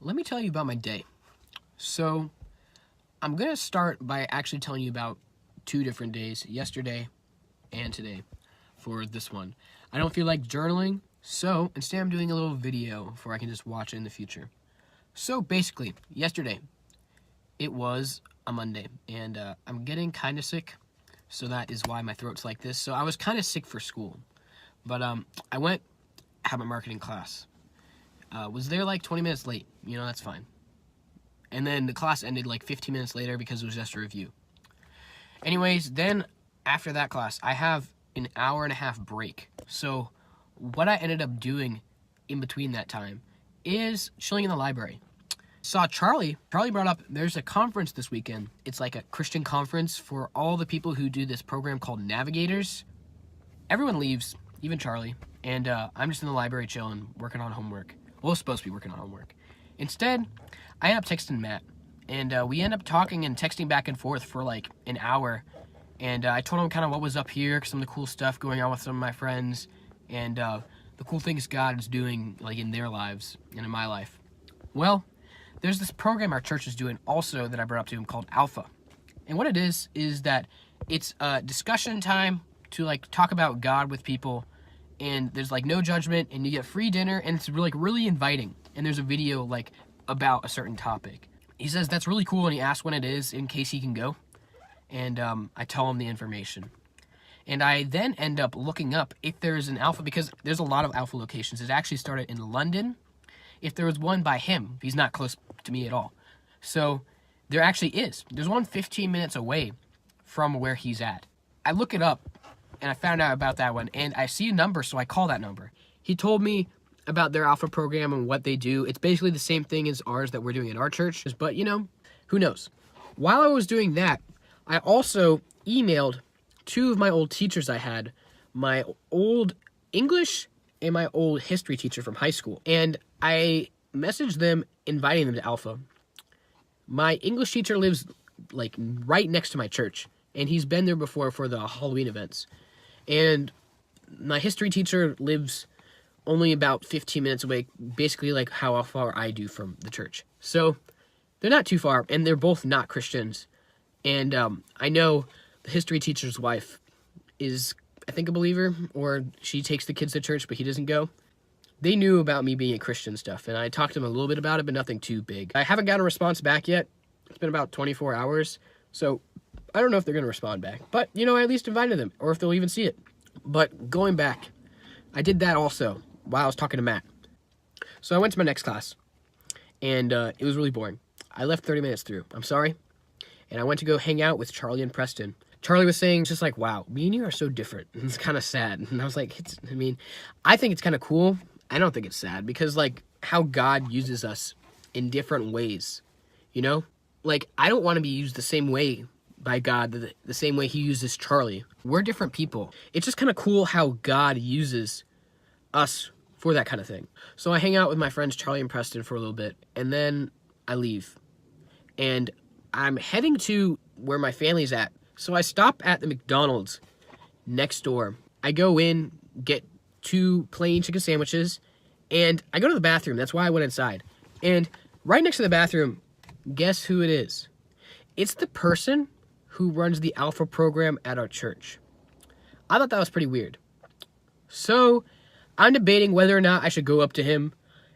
let me tell you about my day. So, I'm going to start by actually telling you about 2 different days, yesterday and today, for this one. I don't feel like journaling, so instead I'm doing a little video for I can just watch it in the future. So, basically, yesterday, it was a Monday, and I'm getting kind of sick, so that is why my throat's like this. So, I was kind of sick for school, but I went, had my marketing class. Was there like 20 minutes late, that's fine. And then the class ended like 15 minutes later because it was just a review. Anyways, then after that class, I have an hour and a half break. So what I ended up doing in between that time is chilling in the library. Saw Charlie brought up there's a conference this weekend. It's like a Christian conference for all the people who do this program called Navigators. Everyone leaves, even Charlie, and I'm just in the library chilling, working on homework. Well, I was supposed to be working on homework. Instead, I end up texting Matt, and we end up talking and texting back and forth for like an hour, and I told him kind of what was up here, some of the cool stuff going on with some of my friends, and the cool things God is doing like in their lives and in my life. Well, there's this program our church is doing also that I brought up to him called Alpha, and what it is that it's a discussion time to like talk about God with people, and there's like no judgment, and you get free dinner, and it's really inviting, and there's a video like about a certain topic. He says that's really cool, and he asks when it is in case he can go, and I tell him the information. And I then end up looking up if there's an Alpha, because there's a lot of Alpha locations. It actually started in London. If there was one by him, he's not close to me at all. So there actually is. There's one 15 minutes away from where he's at. I look it up, and I found out about that one, and I see a number, so I call that number. He told me about their Alpha program and what they do. It's basically the same thing as ours that we're doing in our church, but who knows? While I was doing that, I also emailed 2 of my old teachers I had, my old English and my old history teacher from high school, and I messaged them inviting them to Alpha. My English teacher lives like right next to my church, and he's been there before for the Halloween events. And my history teacher lives only about 15 minutes away, basically like how far I do from the church. So they're not too far, and they're both not Christians. And I know the history teacher's wife is, I think, a believer, or she takes the kids to church, but he doesn't go. They knew about me being a Christian stuff, and I talked to them a little bit about it, but nothing too big. I haven't gotten a response back yet. It's been about 24 hours, so I don't know if they're going to respond back. But, I at least invited them, or if they'll even see it. But going back, I did that also while I was talking to Matt. So I went to my next class, and it was really boring. I left 30 minutes through. I'm sorry. And I went to go hang out with Charlie and Preston. Charlie was saying just like, wow, me and you are so different. And it's kind of sad. And I was like, I think it's kind of cool. I don't think it's sad, because like how God uses us in different ways, Like, I don't want to be used the same way by God, the same way he uses Charlie. We're different people. It's just kind of cool how God uses us for that kind of thing. So I hang out with my friends Charlie and Preston for a little bit, and then I leave. And I'm heading to where my family's at. So I stop at the McDonald's next door. I go in, get 2 plain chicken sandwiches, and I go to the bathroom. That's why I went inside. And right next to the bathroom, guess who it is? It's the person who runs the Alpha program at our church. I thought that was pretty weird. So I'm debating whether or not I should go up to him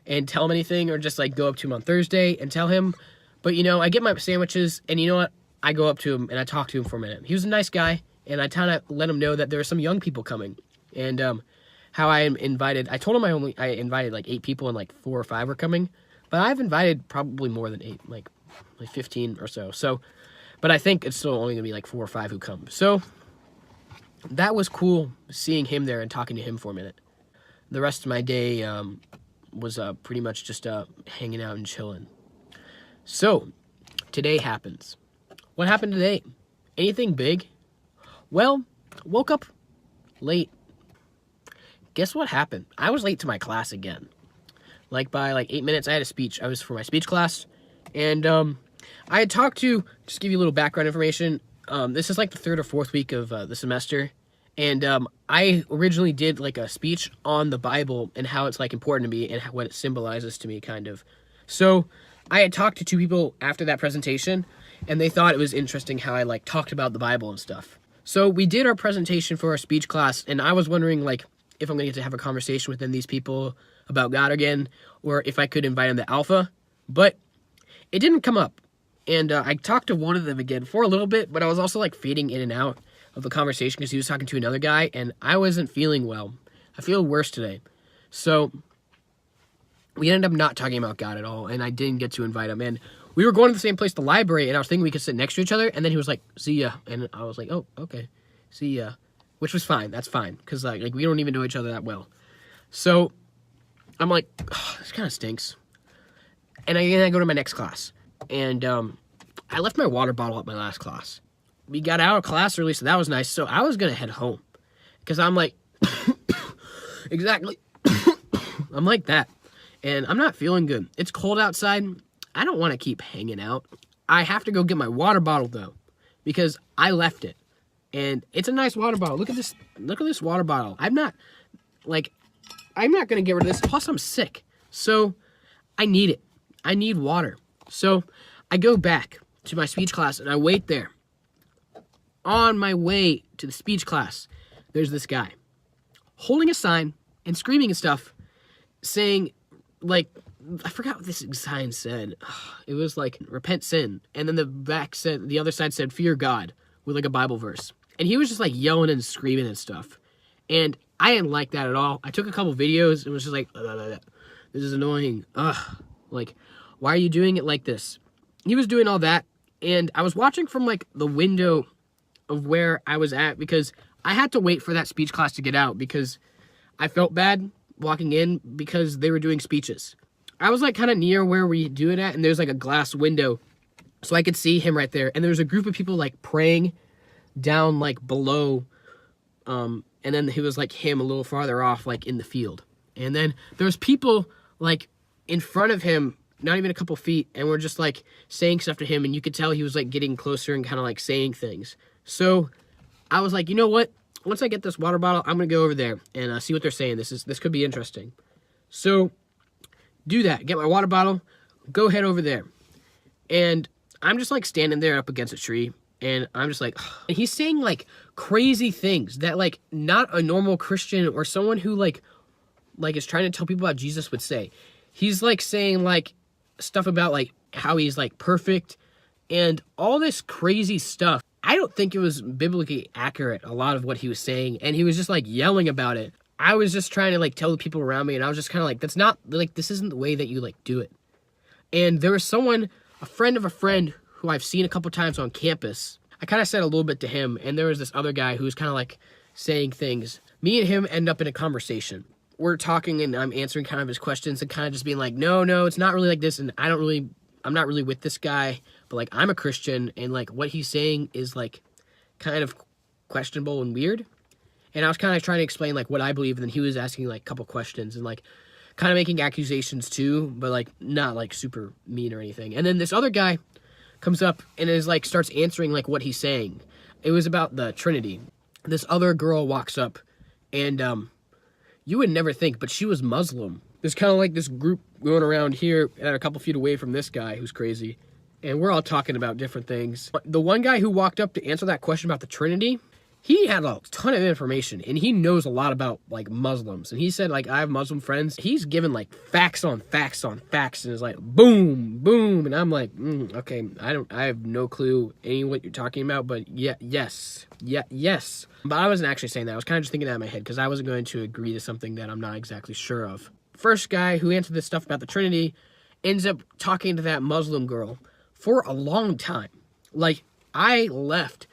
and tell him anything, or just like go up to him on Thursday and tell him. But I get my sandwiches, and you know what? I go up to him and I talk to him for a minute. He was a nice guy, and I kind of let him know that there are some young people coming, and how I am invited. I told him I invited like 8 people, and like 4 or 5 are coming, but I've invited probably more than 8, like 15 or so. So, but I think it's still only gonna be like 4 or 5 who come. So that was cool seeing him there and talking to him for a minute. The rest of my day was pretty much just hanging out and chilling. So today happens. What happened today? Anything big? Well, woke up late. Guess what happened? I was late to my class again. Like by like 8 minutes, I had a speech. I was for my speech class. And I had talked to, just give you a little background information. This is like the 3rd or 4th week of the semester. And I originally did like a speech on the Bible and how it's like important to me and what it symbolizes to me, kind of. So I had talked to 2 people after that presentation, and they thought it was interesting how I like talked about the Bible and stuff. So we did our presentation for our speech class, and I was wondering like if I'm gonna get to have a conversation with these people about God again, or if I could invite them to Alpha, but it didn't come up. And I talked to one of them again for a little bit, but I was also like fading in and out of the conversation because he was talking to another guy, and I wasn't feeling well. I feel worse today. So we ended up not talking about God at all, and I didn't get to invite him. And we were going to the same place, the library, and I was thinking we could sit next to each other, and then he was like, see ya. And I was like, oh, okay, see ya. Which was fine. That's fine, because like we don't even know each other that well. So I'm like, oh, this kind of stinks. And I go to my next class, and I left my water bottle at my last class. We got out of class early, so that was nice. So I was going to head home, because I'm like, exactly, I'm like that. And I'm not feeling good. It's cold outside. I don't want to keep hanging out. I have to go get my water bottle, though, because I left it. And it's a nice water bottle. Look at this. Look at this water bottle. I'm not going to get rid of this. Plus, I'm sick. So I need it. I need water. So I go back to my speech class, and I wait there. On my way to the speech class, there's this guy holding a sign and screaming and stuff, saying, like, I forgot what this sign said. It was like, repent sin. And then the other side said, fear God, with like a Bible verse. And he was just like yelling and screaming and stuff. And I didn't like that at all. I took a couple videos and was just like, this is annoying. Like, why are you doing it like this? He was doing all that. And I was watching from like the window of where I was at, because I had to wait for that speech class to get out, because I felt bad walking in because they were doing speeches. I was like kind of near where we do it at, and there's like a glass window, so I could see him right there. And there was a group of people like praying down like below, and then he was like him a little farther off, like in the field. And then there was people like in front of him, not even a couple feet, and we're just like saying stuff to him, and you could tell he was like getting closer and kind of like saying things. So I was like, you know what? Once I get this water bottle, I'm gonna go over there and see what they're saying. This could be interesting. So do that. Get my water bottle. Go head over there, and I'm just like standing there up against a tree, and I'm just like, and he's saying like crazy things that like not a normal Christian or someone who like is trying to tell people about Jesus would say. He's like saying like stuff about like how he's like perfect and all this crazy stuff. I don't think it was biblically accurate, a lot of what he was saying, and he was just like yelling about it. I was just trying to like tell the people around me, and I was just kind of like, that's not like, this isn't the way that you like do it. And there was someone, a friend of a friend who I've seen a couple times on campus. I kind of said a little bit to him, and there was this other guy who was kind of like saying things. Me and him end up in a conversation. We're talking, and I'm answering kind of his questions and kind of just being like, no, it's not really like this, and I'm not really with this guy, but like I'm a Christian, and like what he's saying is like kind of questionable and weird. And I was kind of trying to explain like what I believe, and then he was asking like a couple questions and like kind of making accusations too, but like not like super mean or anything. And then this other guy comes up and is like starts answering like what he's saying. It was about the Trinity. This other girl walks up, and you would never think, but she was Muslim. There's kind of like this group going around here at a couple feet away from this guy who's crazy, and we're all talking about different things. The one guy who walked up to answer that question about the Trinity, he had a ton of information, and he knows a lot about like Muslims. And he said like, I have Muslim friends. He's given like facts on facts on facts, and it's like boom, boom. And I'm like, okay, I have no clue what you're talking about, but yes. But I wasn't actually saying that. I was kind of just thinking that in my head, because I wasn't going to agree to something that I'm not exactly sure of. First guy who answered this stuff about the Trinity ends up talking to that Muslim girl for a long time. Like, I left.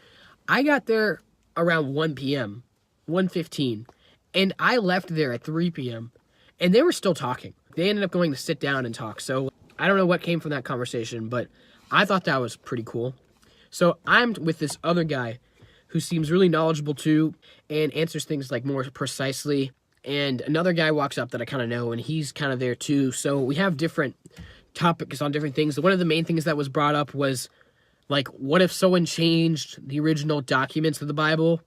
I got there around 1 p.m., 1:15, and I left there at 3 p.m., and they were still talking. They ended up going to sit down and talk. So I don't know what came from that conversation, but I thought that was pretty cool. So I'm with this other guy who seems really knowledgeable too and answers things like more precisely. And another guy walks up that I kind of know, and he's kind of there too. So we have different topics on different things. One of the main things that was brought up was, like, what if someone changed the original documents of the Bible?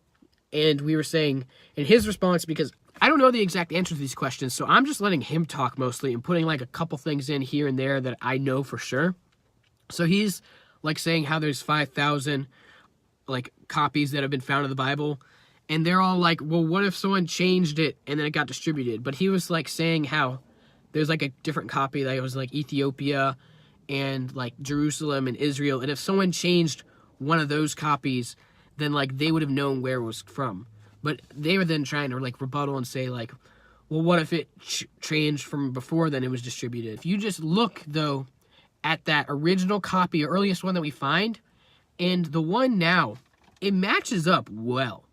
And we were saying, in his response, because I don't know the exact answer to these questions, so I'm just letting him talk mostly and putting like a couple things in here and there that I know for sure. So he's like saying how there's 5,000 like copies that have been found of the Bible, and they're all like, well, what if someone changed it and then it got distributed? But he was like saying how there's like a different copy that was like Ethiopia and like Jerusalem and Israel, and if someone changed one of those copies, then like they would have known where it was from. But they were then trying to like rebuttal and say like, well, what if it changed from before then it was distributed? If you just look though at that original copy, earliest one that we find, and the one now, it matches up well.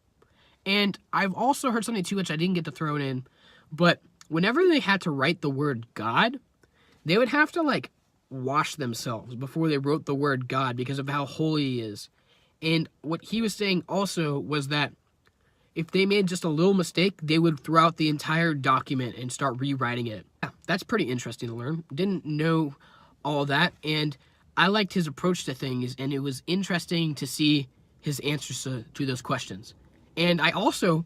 And I've also heard something too, which I didn't get to throw it in, but whenever they had to write the word God, they would have to like wash themselves before they wrote the word God because of how holy he is. And what he was saying also was that if they made just a little mistake, they would throw out the entire document and start rewriting it. Yeah, that's pretty interesting to learn. Didn't know all that, and I liked his approach to things, and it was interesting to see his answers to those questions. And I also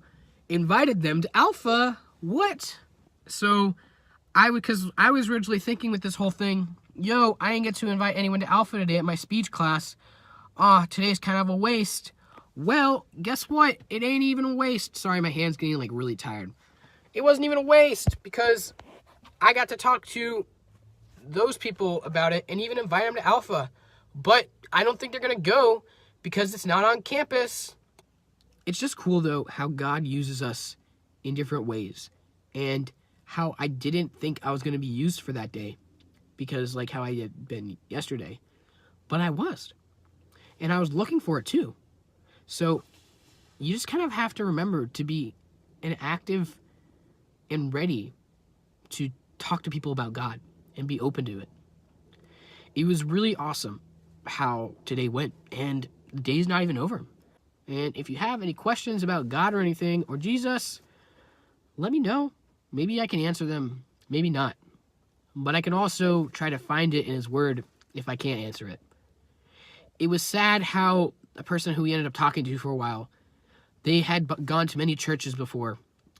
invited them to Alpha. What? So because I was originally thinking with this whole thing, yo, I didn't get to invite anyone to Alpha today at my speech class. Today's kind of a waste. Well, guess what? It ain't even a waste. Sorry, my hand's getting like really tired. It wasn't even a waste because I got to talk to those people about it and even invite them to Alpha. But I don't think they're going to go because it's not on campus. It's just cool, though, how God uses us in different ways. And how I didn't think I was going to be used for that day. Because, like, how I had been yesterday. But I was. And I was looking for it, too. So, you just kind of have to remember to be an active and ready to talk to people about God and be open to it. It was really awesome how today went, and the day's not even over. And if you have any questions about God or anything, or Jesus, let me know. Maybe I can answer them, maybe not. But I can also try to find it in his word if I can't answer it. It was sad how a person who we ended up talking to for a while, they had gone to many churches before,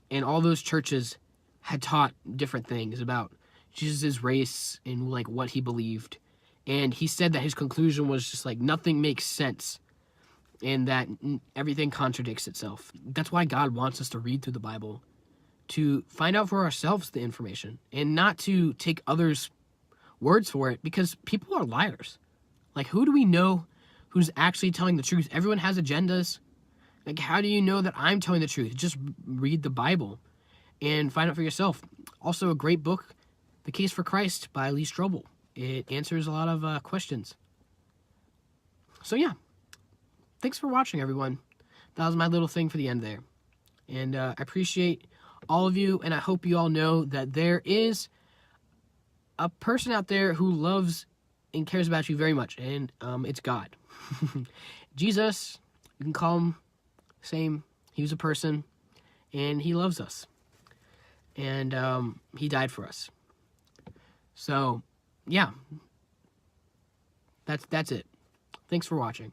and all those churches had taught different things about Jesus' race and like what he believed. And he said that his conclusion was just like nothing makes sense and that everything contradicts itself. That's why God wants us to read through the Bible, to find out for ourselves the information and not to take others' words for it, because people are liars. Like, who do we know who's actually telling the truth? Everyone has agendas. Like, how do you know that I'm telling the truth? Just read the Bible and find out for yourself. Also, a great book, The Case for Christ by Lee Strobel. It answers a lot of questions. So, yeah. Thanks for watching, everyone. That was my little thing for the end there. And I appreciate all of you, and I hope you all know that there is a person out there who loves and cares about you very much, and it's God. Jesus, you can call him same. He was a person, and he loves us. And he died for us. So, yeah. That's it. Thanks for watching.